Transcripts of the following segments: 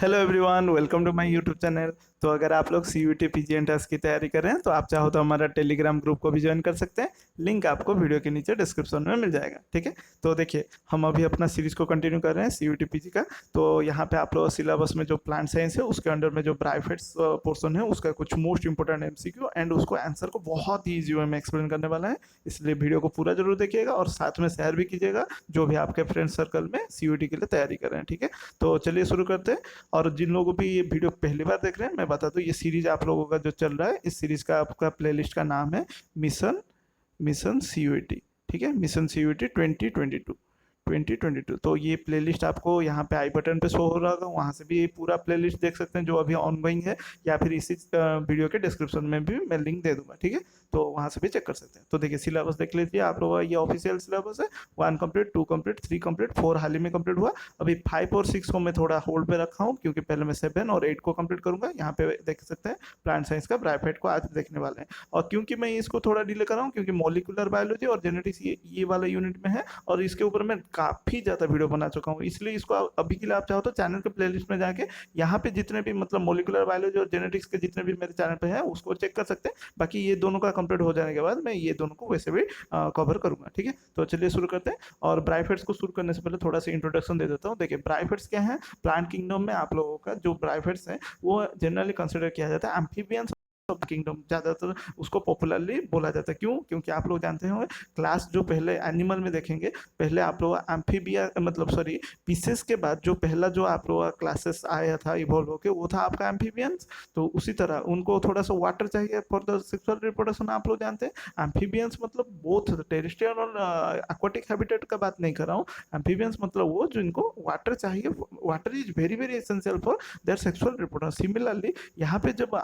Hello everyone, welcome to my YouTube channel. तो अगर आप लोग सीयूटी पीजी एंट्रेंस की तैयारी कर रहे हैं तो आप चाहो तो हमारा टेलीग्राम ग्रुप को भी ज्वाइन कर सकते हैं। लिंक आपको वीडियो के नीचे डिस्क्रिप्शन में मिल जाएगा। ठीक है, तो देखिए हम अभी अपना सीरीज को कंटिन्यू कर रहे हैं सीयूटी पीजी का। तो यहाँ पे आप लोग सिलेबस में जो प्लांट साइंस है उसके अंडर में जो ब्राइफेट्स पोर्सन है उसका कुछ मोस्ट इंपोर्टेंट एमसीक्यू एंड उसको आंसर को बहुत ही ईजी वे में एक्सप्लेन करने वाला है। इसलिए वीडियो को पूरा जरूर देखिएगा और साथ में शेयर भी कीजिएगा जो भी आपके फ्रेंड सर्कल में सीयूटी के लिए तैयारी कर रहे हैं। ठीक है, तो चलिए शुरू करते हैं। और जिन लोगों भी ये वीडियो पहली बार देख रहे हैं मैं बता दूं, ये सीरीज आप लोगों का जो चल रहा है इस सीरीज का आपका प्लेलिस्ट का नाम है मिशन मिशन सीयूटी। ठीक है, मिशन सीयूटी 2022। तो ये प्लेलिस्ट आपको यहाँ पे आई बटन पे शो हो रहा होगा, वहाँ से भी ये पूरा प्लेलिस्ट देख सकते हैं जो अभी ऑनगोइंग है, या फिर इसी वीडियो के डिस्क्रिप्शन में भी मैं लिंक दे दूंगा। ठीक है, तो वहाँ से भी चेक कर सकते हैं। तो देखिए सिलेबस देख लीजिए आप लोगों का, ये ऑफिशियल सिलेबस है। 1 कंप्लीट, 2 कंप्लीट, 3 कंप्लीट, 4 हाल ही में कंप्लीट हुआ। अभी 5 और 6 को मैं थोड़ा होल्ड पे रखा हूँ क्योंकि पहले मैं 7 और 8 को कंप्लीट करूंगा। यहाँ पे देख सकते हैं प्लांट साइंस का ब्राइफाइट को आज देखने वाले हैं। और क्योंकि मैं इसको थोड़ा डिले कर रहा हूँ क्योंकि मॉलिक्यूलर बायोलॉजी और जेनेटिक्स ये वाला यूनिट में है और इसके ऊपर मैं काफी ज्यादा वीडियो बना चुका हूँ, इसलिए इसको अभी के लिए आप चाहो तो चैनल के प्लेलिस्ट में जाके यहाँ पे जितने भी मतलब मॉलिक्यूलर बायोलॉजी और जेनेटिक्स के जितने भी मेरे चैनल पे है उसको चेक कर सकते हैं। बाकी ये दोनों का कंप्लीट हो जाने के बाद मैं ये दोनों को वैसे भी कवर करूंगा। ठीक है, तो चलिए शुरू करते हैं। और ब्राइफेट्स को शुरू करने से पहले थोड़ा सा इंट्रोडक्शन दे देता हूँ। देखिए ब्राइफेट्स क्या है, प्लांट किंगडम में आप लोगों का जो ब्राइफेट्स है वो जनरली कंसिडर किया जाता है एम्फीबियंस ऑफ किंगडम, ज्यादातर उसको पॉपुलरली बोला जाता है। क्यों? क्योंकि आप लोग जानते होंगे क्लास जो पहले एनिमल में देखेंगे, पहले आप लोग एम्फीबिया मतलब सॉरी पीसेस के बाद जो पहला जो आप लोग क्लासेस आया था इवॉल्व होके वो था आपका एम्फीबियंस। तो उसी तरह उनको थोड़ा सा वाटर चाहिए फॉर द सेक्सुअल रिप्रोडक्शन। आप लोग जानते हैं एम्फीबियंस मतलब बोथ टेरेस्ट्रियल और एक्वाटिक हैबिटेट का बात नहीं कर रहा हूँ। एम्फीबियंस मतलब वो जिनको वाटर चाहिए, water is very very essential for their sexual reproduction. Similarly यहाँ पे जब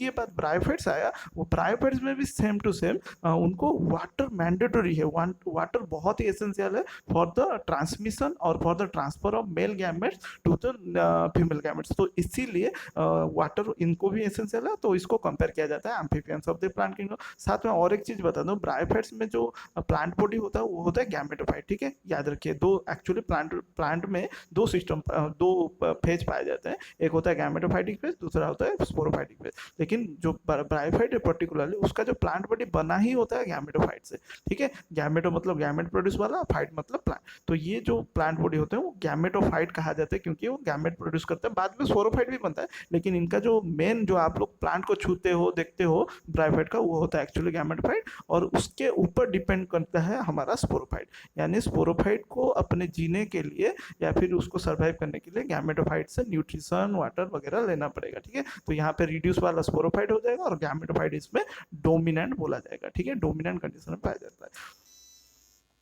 ये बात ब्रायोफाइट्स आया, वो ब्रायोफाइट्स में भी सेम टू सेम उनको वाटर मैंडेटरी है। वाटर बहुत ही एसेंशियल है फॉर द ट्रांसमिशन और for the transfer of male gametes to the female gametes. तो इसीलिए वाटर इनको भी एसेंशियल है, तो इसको कंपेयर किया जाता है amphibians of the plant kingdom. साथ में और एक चीज बता दूं, ब्रायोफाइट्स में जो प्लांट बॉडी होता है वो होता है गैमेटोफाइट। ठीक है, याद रखिए दो एक्चुअली प्लांट में दो सिस्टम दो फेज पाए जाते हैं, एक होता है गैमेटोफाइटिक फेज, दूसरा होता है स्पोरोफाइटिक फेज। लेकिन जो ब्रायोफाइट है पर्टिकुलरली उसका जो प्लांट बॉडी बना ही होता है गैमेटोफाइट से। ठीक है, गैमेटो मतलब गैमेट प्रोड्यूस वाला, फाइट मतलब प्लांट। तो ये जो प्लांट बॉडी होते हैं वो गैमेटोफाइट कहा जाता है क्योंकि वो गैमेट प्रोड्यूस करते हैं। बाद में स्पोरोफाइट भी बनता है, लेकिन इनका जो मेन जो आप लोग प्लांट को छूते हो देखते हो ब्रायोफाइट का, वो होता है एक्चुअली गैमेटोफाइट। और उसके ऊपर डिपेंड करता है हमारा स्पोरोफाइट। यानी स्पोरोफाइट को अपने जीने के लिए या फिर उसको सर्वाइव करने के लिए गैमेटोफाइट से न्यूट्रिशन वाटर वगैरह लेना पड़ेगा। ठीक है, तो यहाँ पे रिड्यूस वाला स्पोरोफाइट हो जाएगा और गैमेटोफाइट इसमें डोमिनेंट बोला जाएगा। ठीक है, डोमिनेंट कंडीशन में पाया जाता है।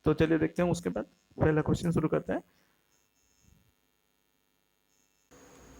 तो चलिए देखते हैं उसके बाद पहला क्वेश्चन शुरू करते हैं।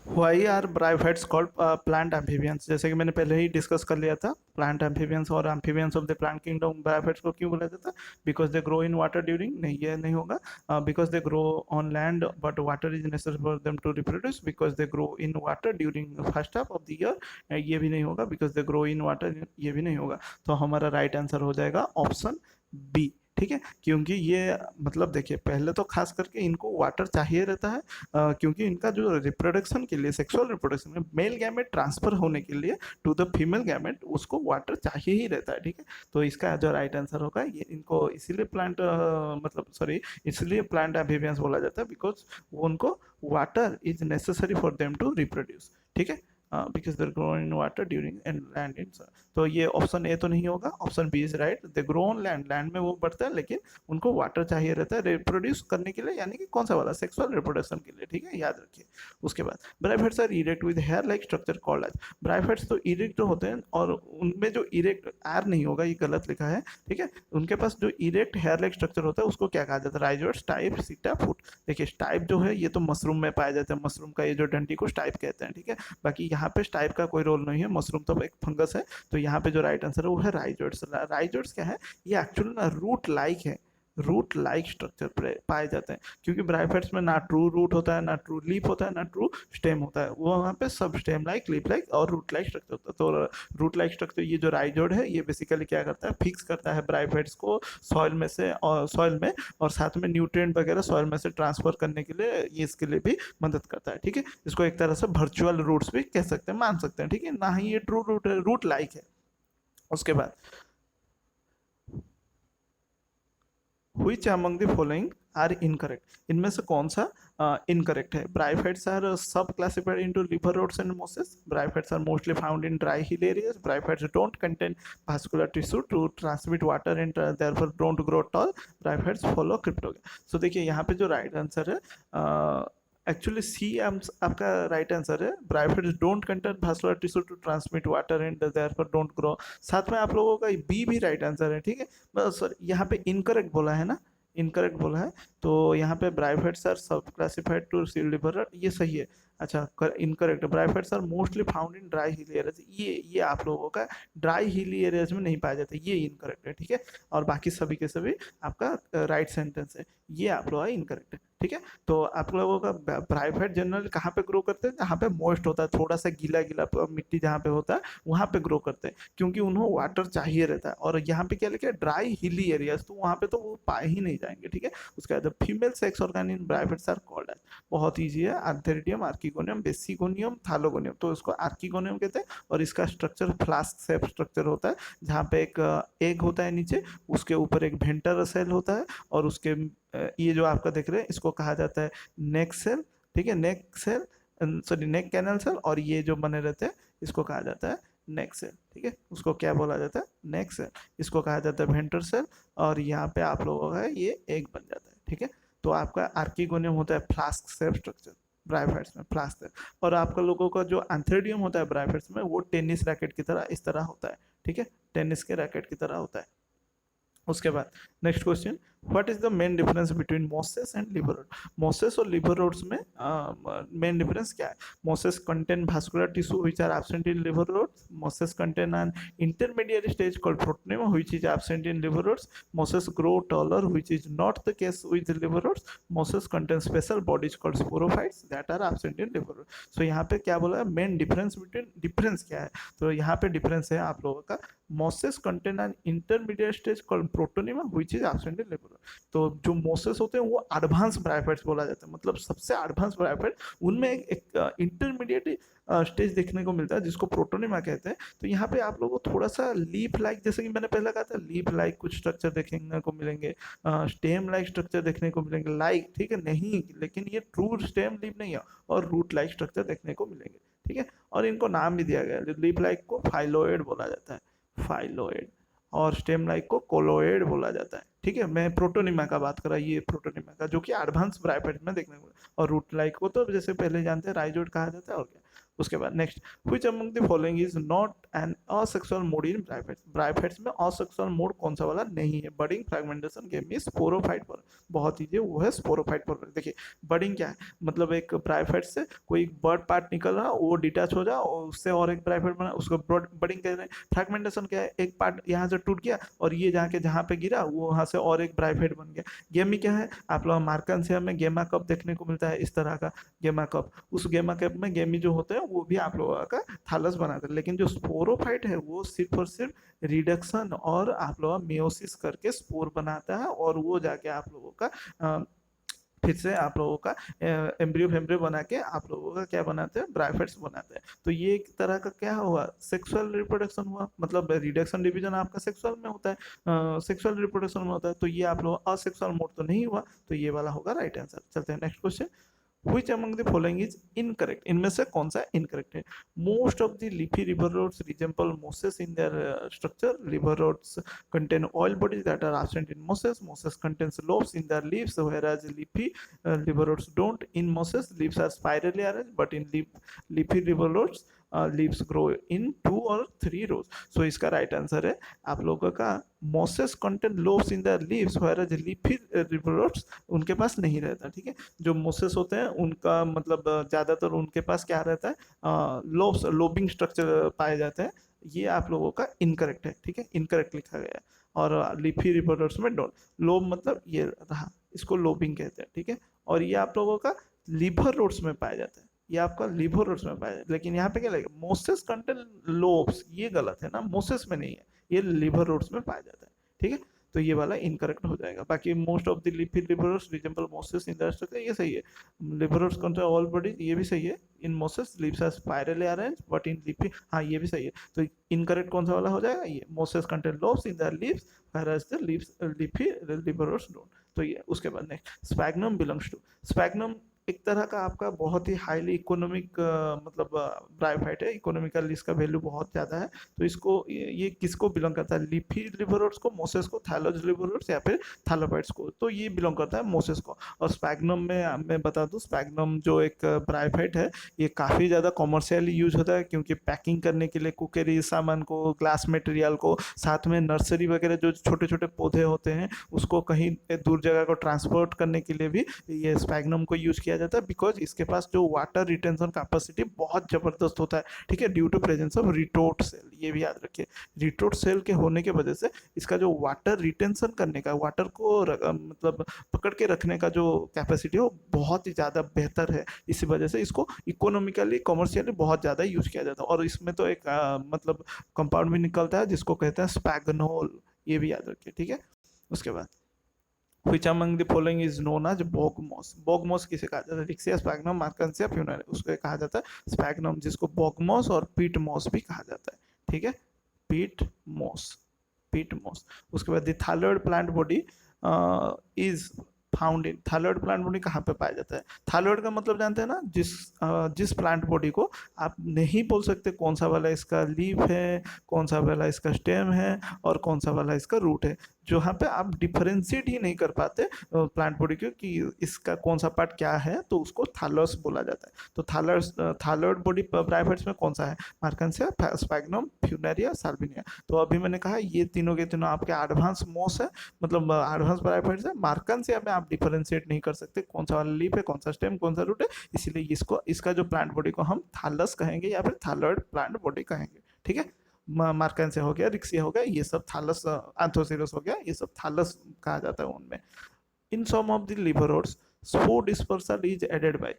Why are bryophytes called plant amphibians? जैसे कि मैंने पहले ही डिस्कस कर लिया था, प्लांट एम्फीबियंस और amphibians of the plant kingdom bryophytes को क्यों बोला जाता है? Because they grow in water during, नहीं ये नहीं होगा। Because they grow on land but water is necessary for them to reproduce, because they grow in water during first half of the year, ये भी नहीं होगा। Because they grow in water, ये भी नहीं होगा। तो हमारा राइट आंसर हो जाएगा ऑप्शन बी। ठीक है, क्योंकि ये मतलब देखिए पहले तो खास करके इनको वाटर चाहिए रहता है, क्योंकि इनका जो रिप्रोडक्शन के लिए सेक्सुअल रिप्रोडक्शन में मेल गैमेट ट्रांसफर होने के लिए टू द फीमेल गैमेट उसको वाटर चाहिए ही रहता है। ठीक है, तो इसका जो राइट आंसर होगा ये, इनको इसीलिए प्लांट मतलब सॉरी इसलिए प्लांट एम्फीबियंस बोला जाता है, बिकॉज उनको water is necessary for them to reproduce. ठीक है, because they grow in water during and land in. तो ये ऑप्शन ए तो नहीं होगा, option B is right. They grow on land, land में वो बढ़ता है लेकिन उनको वाटर चाहिए रहता है रिप्रोड्यूस करने के लिए, यानी कि कौन सा वाला सेक्सुअल रिप्रोडक्शन के लिए। ठीक है, याद रखिए। उसके बाद bryophytes are erect with hair like structure called as. Bryophytes तो इरेक्ट होते हैं और उनमें जो इरेक्ट आर नहीं होगा, ये गलत लिखा है। ठीक है, उनके पास जो इरेक्ट हेयर लाइक स्ट्रक्चर होता है उसको क्या कहा जाता है? राइजोइड्स, स्टाइप, सीटा, फुट। देखिए स्टाइप जो है ये तो मशरूम में पाया जाता है, मशरूम का ये जो डंडी को स्टाइप कहते हैं। ठीक है, बाकी यहाँ पे स्टाइप का कोई रोल नहीं है, मशरूम तो एक फंगस है। तो यहाँ पे जो राइट आंसर है वो है राइजोइड्स। राइजोइड्स क्या है? ये एक्चुअली ना रूट लाइक है, रूट लाइक स्ट्रक्चर पाए जाते हैं, क्योंकि ब्रायोफाइट्स में ना ट्रू रूट होता है, ना ट्रू लीफ होता है, ना ट्रू स्टेम होता है, वो वहाँ पे सब स्टेम लाइक, लीफ लाइक और रूट लाइक स्ट्रक्चर होता है। तो रूट लाइक स्ट्रक्चर ये जो राइजोड है ये बेसिकली क्या करता है, फिक्स करता है ब्रायोफाइट्स को सॉइल में से, और सॉइल में, और साथ में न्यूट्रिएंट वगैरह सॉइल में से ट्रांसफर करने के लिए ये इसके लिए भी मदद करता है। ठीक है, इसको एक तरह से वर्चुअल रूट्स भी कह सकते हैं, मान सकते हैं। ठीक है, ना ही ये ट्रू रूट है, रूट लाइक है। उसके बाद which among the following are incorrect, इनमें से कौन सा इनकरेक्ट है? ब्रायोफाइट्स आर सब classified into liver rods and mosses. Bryophytes are mostly found in dry hill areas. Bryophytes don't contain vascular tissue to transmit water and therefore don't grow tall. Bryophytes follow cryptogamia. So देखिए यहाँ पे जो right answer है, actually C आपका right answer है। Bryophytes don't contain vascular tissue to transmit water and therefore don't grow. साथ में आप लोगों का बी भी राइट आंसर है। ठीक है, सॉरी यहाँ पे इनकरेक्ट बोला है ना, इनकरेक्ट बोला है, तो यहाँ पे bryophytes are subclassified to liver, ये सही है। अच्छा, incorrect, bryophytes are mostly found in dry hill areas, ये आप लोगों का ड्राई हिल एरियाज में नहीं पाया जाता, ये इनकरेक्ट है। ठीक है, और बाकी सभी के सभी आपका राइट सेंटेंस है, ये आप लोगों का इनकरेक्ट है। ठीक है, तो आप लोगों का ब्रायोफाइट जनरली कहाँ पे ग्रो करते हैं, जहाँ पे मॉइस्ट होता है, थोड़ा सा गीला गीला मिट्टी जहाँ पे होता है वहाँ पे ग्रो करते हैं, क्योंकि उन्हें वाटर चाहिए रहता है। और यहाँ पे क्या लिखा है, ड्राई हिली एरियाज, तो वहाँ पे तो वो पाए ही नहीं जाएंगे। ठीक है, उसके बाद female sex organ in bryophytes are called as, बहुत ईजी है, आंथेरिडियम, आर्किगोनियम, बेसिगोनियम, थालोगोनियम। तो इसको आर्किगोनियम कहते हैं, और इसका स्ट्रक्चर फ्लास्क शेप स्ट्रक्चर होता है, जहाँ पे एक एग होता है नीचे, उसके ऊपर एक वेंटर सेल होता है, और उसके ये जो आपका देख रहे हैं इसको कहा जाता है नेक सेल। ठीक है, नेक सेल, सॉरी नेक कैनल सेल, और ये जो बने रहते हैं इसको कहा जाता है नेक सेल। ठीक है, उसको क्या बोला जाता है, नेक सेल, इसको कहा जाता है वेंटर सेल, और यहाँ पे आप लोगों का ये एग बन जाता है। ठीक है, तो आपका आर्किगोनियम होता है फ्लास्क शेप स्ट्रक्चर ब्रायोफाइट्स में, फ्लास्क शेप, और आपका लोगों का जो एंथेरिडियम होता है ब्रायोफाइट्स में, वो टेनिस रैकेट की तरह इस तरह होता है। ठीक है, टेनिस के रैकेट की तरह होता है। उसके बाद next question, what is the main difference between Moses and liver road? Moses और लिवर रोड्स में मेन डिफरेंस क्या है? Moses contain vascular tissue which are absent in liver rods. Mosses contain an intermediate stage called protonema which is absent in liver rods. Mosses grow taller which is not the case with liver rods. Mosses contain special bodies called sporophytes that are absent in liver rods. So यहाँ पे क्या बोला है, main difference between, difference क्या है? तो यहाँ पे डिफरेंस है आप लोगों का, Moses contain an intermediate stage called protonema which is absent in liver. तो जो मोसेस होते हैं वो एडवांस ब्रायोफाइट्स बोला जाता है, मतलब सबसे एडवांस ब्रायोफाइट, उनमें एक इंटरमीडिएट स्टेज देखने को मिलता है जिसको प्रोटोनिमा कहते हैं। तो यहाँ पे आप लोगों को थोड़ा सा लीफ लाइक, जैसे कि मैंने पहले कहा था, लीफ लाइक कुछ स्ट्रक्चर देखने को मिलेंगे, स्टेम लाइक स्ट्रक्चर देखने को मिलेंगे, लाइक, ठीक है, नहीं, लेकिन ये ट्रू स्टेम लीफ नहीं है, और रूट लाइक स्ट्रक्चर देखने को मिलेंगे। ठीक है, और इनको नाम भी दिया गया है, लीफ लाइक को फाइलोइड बोला जाता है, फाइलोइड, और स्टेम लाइक को कोलोइड बोला जाता है। ठीक है, मैं प्रोटोनिमा का बात कर रहा, ये प्रोटोनिमा का, जो कि एडवांस ब्रायोफाइट में देखने को, और रूट लाइक को तो जैसे पहले जानते हैं राइजोड कहा जाता है, और क्या। उसके बाद next, which among the following is not an asexual mode in bryophytes? Bryophytes में असेक्सुअल मोड कौन सा वाला नहीं है? बडिंग, फ्रैगमेंटेशन, गेमी, स्पोरोफाइट पर, बहुत ईजी, वो है स्पोरोफाइट पर। देखिए बडिंग क्या है, मतलब एक ब्रायोफाइट से कोई बर्ड पार्ट निकल रहा, वो डिटैच हो जाए और उससे और एक ब्रायोफाइट बना, उसको बडिंग कहते हैं। फ्रैगमेंटेशन क्या है, एक पार्ट यहाँ से टूट गया और ये जाके जहाँ पे गिरा वो वहाँ से और एक ब्रायोफाइट बन गया। गेमी क्या है, आप लोग मार्कनसिया में गेमा कप देखने को मिलता है, इस तरह का गेमा कप, उस गेमा कप में गेमी जो होते हैं वो भी आप लोगों का थालस बनाते हैं। लेकिन जो स्पोरोफाइट है वो सिर्फ और सिर्फ रिडक्शन और आप लोग मियोसिस करके स्पोर बनाता है, और वो जाके आप लोगों का फिर से आप लोगों का एम्ब्रियो फेम्ब्रियो बना के आप लोगों का क्या बनाते हैं, ब्रायोफाइट्स बनाते हैं। तो ये एक तरह का क्या हुआ, सेक्सुअल रिप्रोडक्शन हुआ, मतलब रिडक्शन डिवीजन आपका सेक्सुअल में होता है, सेक्सुअल रिप्रोडक्शन में होता है। तो ये आप लोग असेक्सुअल मोड तो नहीं हुआ, तो ये वाला होगा राइट आंसर। चलते हैं next question, which among the following is incorrect? इनमें से कौन सा incorrect है? Most of the leafy river roads resemble mosses in their structure. River roads contain oil bodies that are absent in mosses. Mosses contains lobes in their leaves, whereas leafy river roads don't. In mosses, leaves are spirally arranged, but in leafy river roads, leaves grow in 2 or 3 rows. So इसका right answer है आप लोगों का, mosses contain lobes in their leaves, whereas leafy river roads उनके पास नहीं रहता। ठीक है, जो मोसेस होते हैं उनका मतलब ज़्यादातर उनके पास क्या रहता है, लोबिंग स्ट्रक्चर पाए जाते हैं। ये आप लोगों का इनकरेक्ट है। ठीक है, इनकरेक्ट लिखा गया है। और लीफी रिपोर्टर्स में डोंट। लोब मतलब ये रहा, इसको लोबिंग कहते हैं, ठीक है। और ये आप लोगों का लिवर रूट्स में पाया जाता है, ये आपका लिवर रूट्स में पाया जाता है। लेकिन यहाँ पे क्या लगेगा, मोसेस कंटेन लोब्स, ये गलत है ना, मोसेस में नहीं है, ये लिवर रूट्स में पाया जाता है, ठीक है। तो ये वाला इनकरेक्ट हो जाएगा। बाकी most of the leafy levers resemble Moses in the structure, ये सही है। लिवर्स कंटेन ऑल बॉडी, ये भी सही है। In mosses leaves are spirally arrange but in लिफी, हाँ ये भी सही है। तो इनकरेक्ट कौन सा वाला हो जाएगा, ये Moses contain lobes in the leaves whereas the leaves leafy liverworts don't। तो ये उसके बाद next sphagnum belongs to, sphagnum एक तरह का आपका बहुत ही हाईली इकोनॉमिक मतलब ब्रायोफाइट है, इकोनॉमिकल इसका वैल्यू बहुत ज़्यादा है। तो इसको ये किसको बिलोंग करता है, लीफी लिवर्वर्ट्स को, मोसेस को, थैलोज लिवर्वर्ट्स या फिर थैलोपाइट्स को। तो ये बिलोंग करता है मोसेस को। और स्पैग्नम में मैं बता दूं, स्पैग्नम जो एक ब्रायोफाइट है, ये काफ़ी ज़्यादा कॉमर्शियली यूज होता है, क्योंकि पैकिंग करने के लिए कुकेरी सामान को, ग्लास मटेरियल को, साथ में नर्सरी वगैरह जो छोटे छोटे पौधे होते हैं उसको कहीं दूर जगह को ट्रांसपोर्ट करने के लिए भी ये स्पैग्नम को यूज किया जाता है। बिकॉज इसके पास जो वाटर रिटेंशन कैपेसिटी बहुत जबरदस्त होता है, ठीक है, due to presence of retort cell. ये भी याद रखिए, रिटोट सेल के होने की वजह से इसका जो वाटर रिटेंशन करने का, वाटर को मतलब पकड़ के रखने का जो कैपेसिटी है वो बहुत ही ज़्यादा बेहतर है। इसी वजह से इसको इकोनॉमिकली कमर्शियली बहुत ज़्यादा यूज किया जाता है। और इसमें तो एक मतलब कंपाउंड भी निकलता है जिसको कहते हैं स्पैगनोल, ये भी याद रखिए, ठीक है। उसके बाद Which among the following is known as bog moss? bog moss किसे कहा जाता है, रिक्सिया स्पैग्नम मार्कन्सिया फ्यूनेरिया, उसको कहा जाता है स्पैग्नम, जिसको बॉग मॉस और पीट मॉस भी कहा जाता है, ठीक है, पीट मॉस, पीट मॉस। उसके बाद the thalloid plant body is found in, thalloid plant body कहाँ पे पाया जाता है। थायलॉइड का मतलब जानते हैं ना, जिस प्लांट बॉडी को आप नहीं बोल सकते कौन सा वाला इसका लीफ है, कौन सा वाला इसका स्टेम है और कौन सा वाला इसका रूट है, जहाँ पे आप डिफरेंशिएट ही नहीं कर पाते प्लांट बॉडी को कि इसका कौन सा पार्ट क्या है, तो उसको थालस बोला जाता है। तो थायलॉइड बॉडी ब्रायोफाइट्स में कौन सा है, मार्कन्सिया, स्पैग्नम, फ्यूनेरिया, साल्विनिया। तो अभी मैंने कहा ये तीनों के तीनों आपके एडवांस मोस है, मतलब एडवांस ब्रायोफाइट्स है। मार्कन्सिया में आप डिफरेंशिएट नहीं कर सकते कौन सा वाला लीफ है, कौन सा स्टेम, कौन सा रूट है, इसीलिए इसको, इसका जो प्लांट बॉडी को हम थालस कहेंगे या फिर थायलॉइड प्लांट बॉडी कहेंगे, ठीक है। मार्कन से हो गया, रिक्सिया हो गया, ये सब थालस, एंथोसिरस हो गया, ये सब थालस कहा जाता है उनमें। In some of the liverworts spore dispersal is aided by,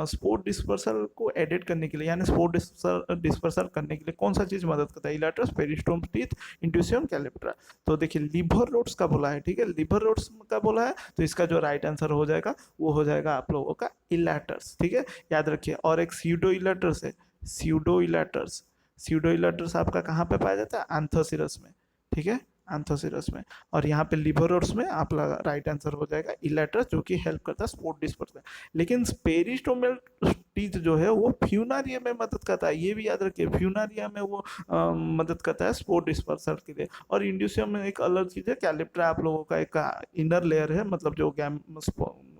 spore dispersal को एडिट करने के लिए, यानी स्पोर डिस्पर्सल करने के लिए कौन सा चीज मदद करता है, इलाटर्स, पेरिस्टोम टीथ, इंट्यूसियम, कैलिप्ट्रा। तो देखिए लिवर रोड्स का बोला है, ठीक है, लिवर रोड्स का बोला है, तो इसका जो राइट आंसर हो जाएगा वो हो जाएगा आप लोगों का इलाटर्स, ठीक है, याद रखिए। और एक स्यूडो इलाटर्स है, स्यूडो इलाटर्स, स्यूडो इलाटर्स आपका कहाँ पे पाया जाता है, एंथोसिरस में, ठीक है, एंथोसिरस में। और यहाँ पे लिवरोड्स में आप राइट आंसर हो जाएगा इलेटर्स, जो कि हेल्प करता है स्पोर्ट डिस्पर्सल। लेकिन पेरिस्टोमल टीथ जो है वो फ्यूनारिया में मदद करता है, ये भी याद रखिए, फ्यूनारिया में वो मदद करता है स्पोर्ट डिस्पर्सल के लिए। और इंड्यूसियम में एक अलग चीज़ है, कैलिप्ट्रा आप लोगों का एक इनर लेयर है, मतलब जो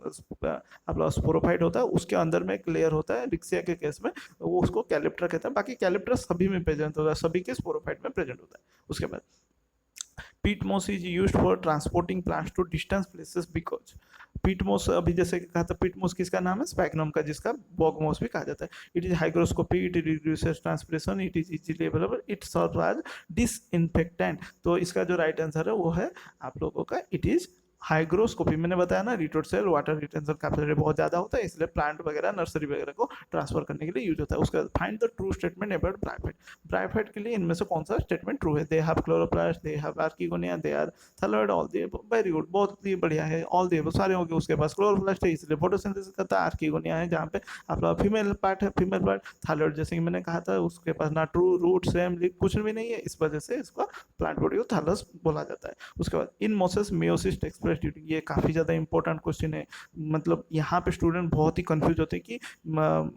आप लोग स्पोरोफाइट होता है उसके अंदर में एक लेयर होता है, रिक्सिया के केस में वो उसको कैलिप्ट्रा कहता है। बाकी कैलिप्ट्रा सभी में प्रेजेंट होता है, सभी के स्पोरोफाइट में प्रेजेंट होता है। उसके बाद peat moss is used for transporting plants to distance places, because peat moss, अभी जैसे कहा था, पीट मोस किसका नाम है, स्पैग्नम का, जिसका बॉग मोस भी कहा जाता है। It is hygroscopic, it reduces transpiration, it is easily available, it serve as disinfectant. तो इसका जो राइट आंसर है वो है आप लोगों का इट इज हाइग्रोस्कोपी। मैंने बताया ना, रिटोट सेल वाटर रिटेंशन कैपेसिटी बहुत ज़्यादा होता है, इसलिए प्लांट वगैरह, नर्सरी वगैरह को ट्रांसफर करने के लिए यूज होता है। उसके बाद find the true statement about bryophyte, bryophyte के लिए इनमें से कौन सा स्टेटमेंट ट्रू है, they have chloroplast, they have archegonia, they are thalloid, all the above. Very good, बहुत ही बढ़िया है, ऑल द अबव सारे होंगे। उसके पास क्लोरोप्लास्ट है इसलिए फोटोसिंथेसिस करता है, आर्किगोनिया है जहाँ पे आप लोग फीमेल पार्ट है, फीमेल पार्ट, थैलॉइड जैसे कि मैंने कहा था उसके पास ना ट्रू रूट सेम कुछ भी नहीं है, इस वजह से इसका प्लांट बॉडी को थैलस बोला जाता है। उसके बाद in mosses meiosis takes place during, ये काफी ज़्यादा इंपॉर्टेंट क्वेश्चन है, मतलब यहाँ पे स्टूडेंट बहुत ही कंफ्यूज होते हैं कि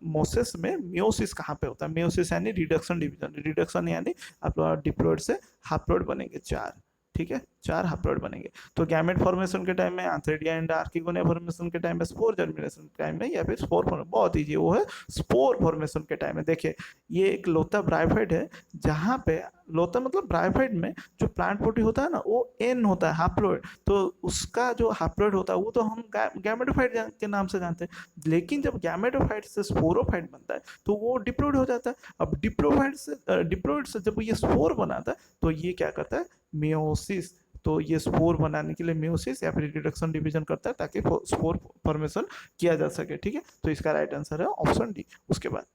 मोसेस में मियोसिस कहाँ पे होता है। मियोसिस यानी रिडक्शन डिवीजन, रिडक्शन यानी आप लोग डिप्लॉइड से हैप्लॉइड बनेंगे 4, ठीक है, 4 हैप्लॉइड बनेंगे। तो गैमेट फॉर्मेशन के टाइम में, आंथ्रेडिया एंड आर्किगोनिया फॉर्मेशन के टाइम में, स्पोर जर्मिनेशन के टाइम में, या फिर स्पोर फॉर्मेशन, बहुत ईजी वो है स्पोर फॉर्मेशन के टाइम में। देखिए ये एक लोता ब्रायोफाइट है, जहाँ पे लोता मतलब ब्रायोफाइट में जो प्लांट बॉडी होता है ना वो एन होता है, हैप्लॉइड, तो उसका जो हैप्लॉइड होता है वो तो हम गैमेटोफाइट के नाम से जानते हैं। लेकिन जब गैमेटोफाइट से स्पोरोफाइट बनता है तो वो डिप्लॉइड हो जाता है। अब डिप्लॉइड से जब ये स्पोर बनाता है तो ये क्या करता है, मियोसिस। तो ये स्पोर बनाने के लिए मेयोसिस या फिर रिडक्शन डिवीजन करता है ताकि स्पोर फॉर्मेशन किया जा सके, ठीक है। तो इसका राइट आंसर है ऑप्शन डी। उसके बाद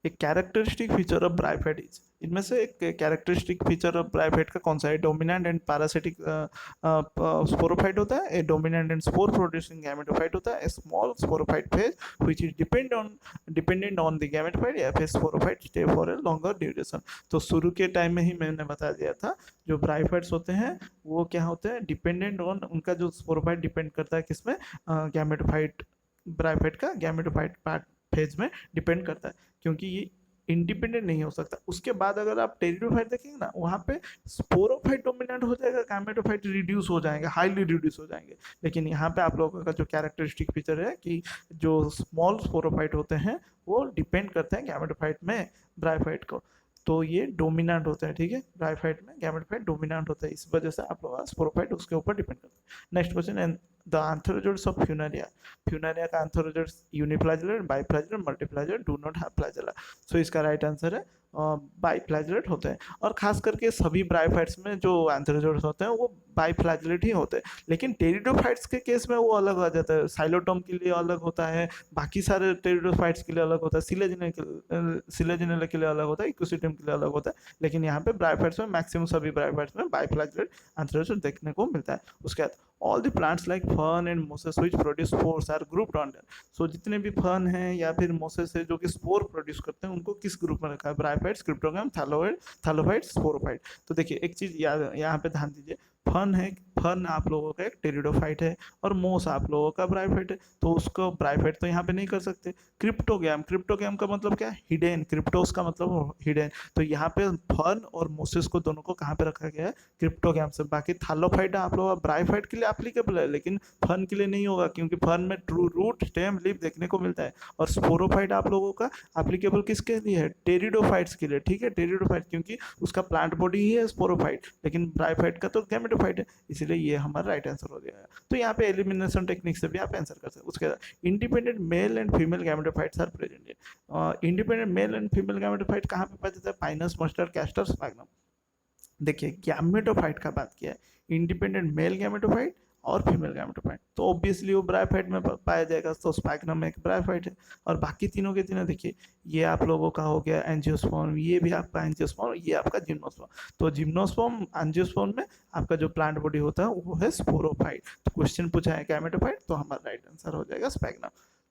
एक characteristic feature of bryophyte is, इनमें से एक कैरेक्टरिस्टिक फीचर ऑफ ब्राइफाइट का कौन सा है? डोमिनेंट एंड पैरासिटिक स्पोरोफाइट होता है, a dominant and spore producing gametophyte होता है, a small sporophyte phase which is dependent on the gametophyte, या फिर sporophyte stay for a longer duration. तो शुरू के टाइम में ही मैंने बता दिया था जो ब्राइफाइट्स होते हैं वो क्या होते हैं, डिपेंडेंट ऑन, उनका जो स्पोरोफाइट डिपेंड करता है किसमें, गैमेटोफाइट, ब्राइफाइट का गैमेटोफाइट पार्ट फेज में डिपेंड करता है, क्योंकि ये इंडिपेंडेंट नहीं हो सकता। उसके बाद अगर आप टेरिडोफाइट देखेंगे ना, वहाँ पे स्पोरोफाइट डोमिनेंट हो जाएगा, गैमेटोफाइट रिड्यूस हो जाएंगे, हाईली रिड्यूस हो जाएंगे। लेकिन यहाँ पे आप लोगों का जो कैरेक्टरिस्टिक फीचर है कि जो स्मॉल स्पोरोफाइट होते हैं वो डिपेंड करते हैं गैमेटोफाइट में ब्राइफाइट को, तो ये डोमिनेंट होता है, ठीक है। ब्राइफाइट में गैमेटोफाइट डोमिनेंट होता है, इस वजह से आप लोगों का स्पोरोफाइट उसके ऊपर डिपेंड करता है। Next question, and the antherozoids of Funaria, Funaria का antherozoids uniflagellate, biflagellate, multiflagellate, do not have flagella. So इसका राइट आंसर है बाइफ्लैजेलेट होते हैं। और खास करके सभी ब्राइफाइट्स में जो एंथरोजोइड्स होते हैं वो बाइफ्लैजेलेट ही होते हैं, लेकिन टेरिडोफाइट्स के केस में वो अलग आ जाता है। साइलोटोम के लिए अलग होता है, बाकी सारे टेरिडोफाइट्स के लिए अलग होता है, सिलेजिनेला के लिए अलग होता है, इक्विसिडियम के लिए अलग होता है। लेकिन यहाँ पे ब्राइफाइट्स में मैक्सिमम सभी ब्राइफाइट्स में बाइफ्लैजेलेट एंथरोजोइड देखने को मिलता है। उसके बाद all the plants like fern and mosses which produce spores are grouped under. So जितने भी फर्न हैं या फिर मोसेस है जो कि स्पोर प्रोड्यूस करते हैं, उनको किस ग्रुप में रखा है? ब्राइफाइट्स, क्रिप्टोगैम, थैलोफाइट्स, स्पोरोफाइट। तो देखिए एक चीज याद यहाँ पे ध्यान दीजिए, फर्न है, फर्न आप लोगों का एक टेरिडोफाइट है, और मोस आप लोगों का ब्राइफाइट है, तो उसको ब्राइफाइट तो यहाँ पे नहीं कर सकते। क्रिप्टोगैम, क्रिप्टोगैम का मतलब क्या है? हिडन, क्रिप्टोस का मतलब हिडन, तो यहाँ पे फर्न और मोसेस को दोनों को कहाँ पे रखा गया है? क्रिप्टोगैम से। बाकी थालोफाइट आप लोगों का ब्राइफाइट के लिए एप्लीकेबल है, लेकिन फर्न के लिए नहीं होगा, क्योंकि फर्न में ट्रू रूट, स्टेम, लीफ देखने को मिलता है। और स्पोरोफाइट आप लोगों का एप्लीकेबल किसके लिए है? टेरिडोफाइट्स के लिए, ठीक है, टेरिडोफाइट, क्योंकि उसका प्लांट बॉडी ही है स्पोरोफाइट, लेकिन ब्राइफाइट का तो गैमेटोफाइट है, इसलिए ये हमारा राइट आंसर हो जाएगा। तो यहाँ पे एलिमिनेशन टेक्निक से भी आप आंसर कर सकते हैं। उसके बाद independent male and female gametophytes are present. Independent male and female gametophyte कहाँ पे पाया जाता है? Pinus, mustard, castor, sphagnum. देखिए गैमेटोफाइट का बात किया है, इंडिपेंडेंट मेल गैमेटोफाइट और फीमेल गैमेटोफाइट, तो ऑब्वियसली वो ब्राइफाइट में पाया जाएगा, तो स्पैग्नम में एक ब्राइफाइट है। और बाकी तीनों के तीनों देखिए, ये आप लोगों का हो गया एंजियोस्पर्म, ये भी आपका एंजियोस्पर्म, ये आपका जिम्नोस्पर्म। तो जिम्नोस्पर्म, एंजियोस्पर्म में आपका जो प्लांट बॉडी होता है वो है स्पोरोफाइट। तो क्वेश्चन पूछा है गैमेटोफाइट, तो हमारा राइट आंसर हो जाएगा स्पैग्नम।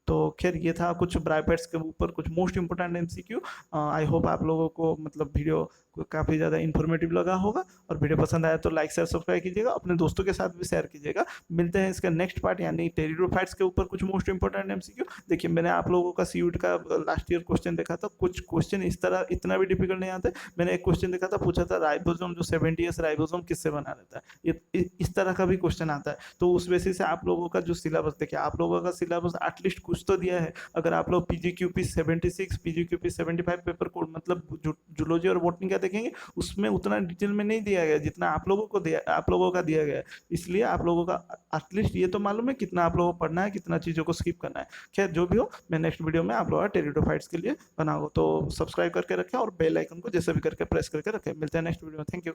तो खैर ये था कुछ ब्राइफाइट्स के ऊपर कुछ most important MCQ. I hope आप लोगों को मतलब वीडियो काफ़ी ज़्यादा इन्फॉर्मेटिव लगा होगा, और वीडियो पसंद आया तो लाइक शेयर सब्सक्राइब कीजिएगा, अपने दोस्तों के साथ भी शेयर कीजिएगा। मिलते हैं इसका नेक्स्ट पार्ट, यानी टेरिडोफाइट्स के ऊपर कुछ मोस्ट इंपोर्टेंट एमसीक्यू। देखिए मैंने आप लोगों का सीयूट का लास्ट ईयर क्वेश्चन देखा था, कुछ क्वेश्चन इस तरह इतना भी डिफिकल्ट नहीं आते। मैंने एक क्वेश्चन देखा था, पूछा था राइबोसोम जो 70S राइबोसोम किससे बना रहता है, ये इस तरह का भी क्वेश्चन आता है। तो उस बेसिस से आप लोगों का जो सिलेबस, देखिए आप लोगों का सिलेबस एटलीस्ट कुछ तो दिया है। अगर आप लोग PGQP 76, PGQP 75 पेपर कोड मतलब जूलॉजी और बॉटनी का देखेंगे, उसमें उतना डिटेल में नहीं दिया गया जितना आप लोगों को दिया, आप लोगों का दिया गया है। इसलिए आप लोगों का एटलीस्ट ये तो मालूम है कितना आप लोगों को पढ़ना है, कितना चीज़ों को स्किप करना है। खैर जो भी हो, मैं नेक्स्ट वीडियो में आप लोगों का टेरिडोफाइट्स के लिए बनाऊंगा, तो सब्सक्राइब करके रखें और बेल आइकन को जैसे भी करके प्रेस करके रखें। मिलते हैं नेक्स्ट वीडियो में, थैंक यू।